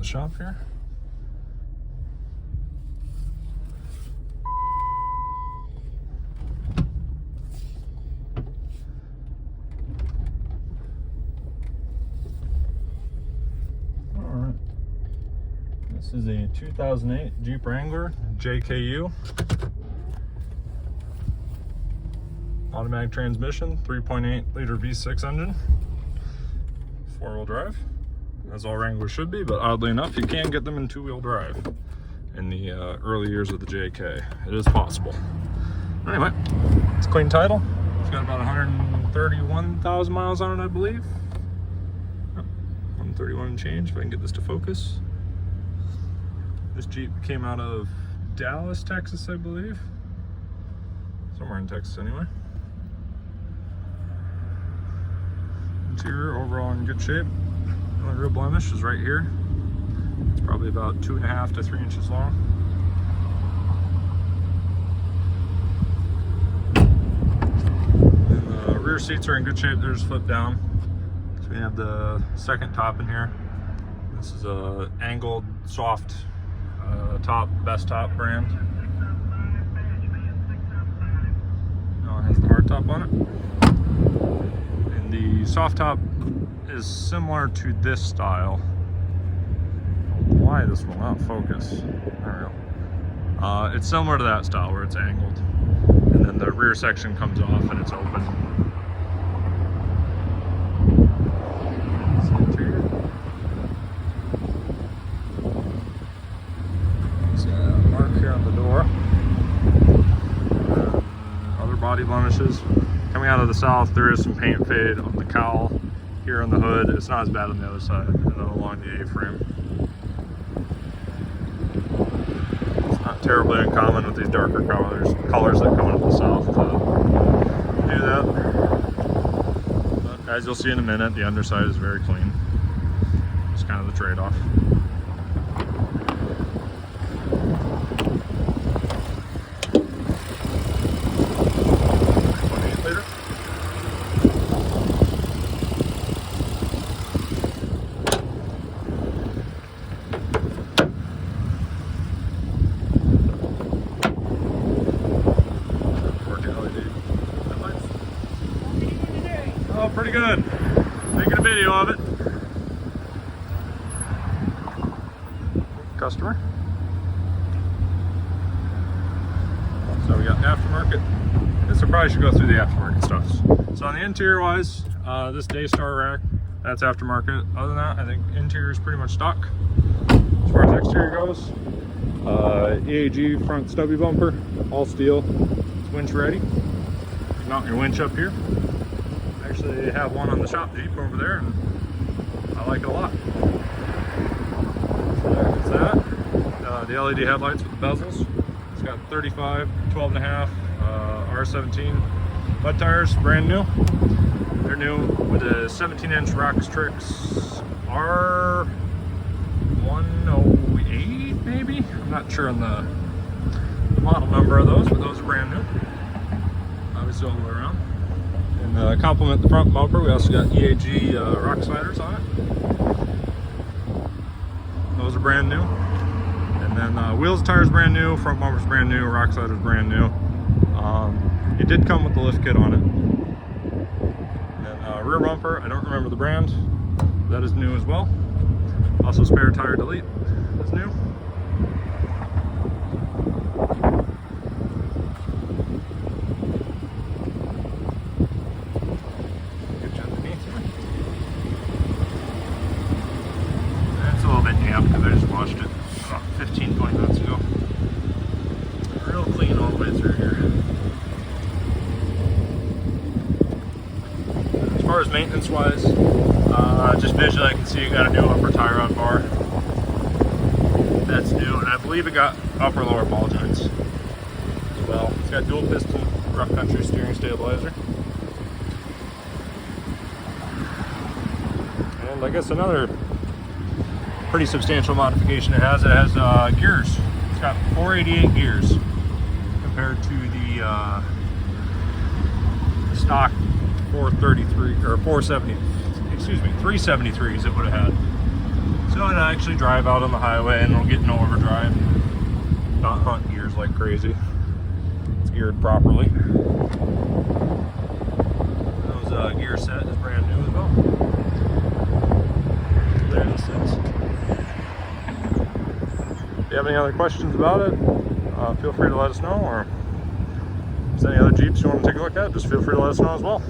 shop here. Alright. This is a 2008 Jeep Wrangler JKU. Automatic transmission, 3.8 liter V6 engine, 4-wheel drive, as all Wranglers should be, but oddly enough, you can get them in 2-wheel drive in the early years of the JK. It is possible. Anyway, it's clean title. It's got about 131,000 miles on it, I believe. 131 and change, if I can get this to focus. This Jeep came out of Dallas, Texas, I believe. Somewhere in Texas, anyway. Interior overall in good shape. The only real blemish is right here. It's probably about 2.5 to 3 inches long. And the rear seats are in good shape. They're just flip down. So we have the second top in here. This is a angled, soft top, best top brand. Now it has the hard top on it. The soft top is similar to this style. Why this will not focus? There we go. It's similar to that style where it's angled, and then the rear section comes off and it's open. That's the interior. There's a mark here on the door. Other body blemishes. Coming out of the south, there is some paint fade on the cowl here on the hood. It's not as bad on the other side, and then along the A-frame. It's not terribly uncommon with these darker colors that come out of the south to do that. But as you'll see in a minute, the underside is very clean. It's kind of the trade-off. Oh, pretty good. Making a video of it. Customer. So we got aftermarket. This will probably should go through the aftermarket stuff. So on the interior wise, this Daystar rack, that's aftermarket. Other than that, I think interior is pretty much stock. As far as exterior goes, EAG front stubby bumper, all steel. It's winch ready. You mount your winch up here. Actually have one on the shop Jeep over there, and I like it a lot. So there's that. The LED headlights with the bezels. It's got 35, 12.5, R17 mud tires, brand new. They're new with a 17-inch Rocks Tricks R108 maybe? I'm not sure on the model number of those, but those are brand new. Obviously all the way around. And complement the front bumper, we also got EAG rock sliders on it. Those are brand new. And then wheels and tires brand new, front bumper's brand new, rock sliders brand new. It did come with the lift kit on it. And then rear bumper, I don't remember the brand. That is new as well. Also spare tire delete is new. Because I just washed it 15-20 minutes ago. Real clean all the way through here. As far as maintenance wise, just visually I can see you got a new upper tie rod bar. That's new, and I believe it got upper lower ball joints as well. It's got dual piston rough country steering stabilizer. And I guess another pretty substantial modification it has gears. It's got 488 gears compared to the stock 433 or 470, excuse me, 373s it would have had. So it'll actually drive out on the highway and it'll get in overdrive. Not hunt gears like crazy. It's geared properly. Those gear set is brand new as well. There this is. If you have any other questions about it, feel free to let us know, or if there's any other Jeeps you want to take a look at, just feel free to let us know as well.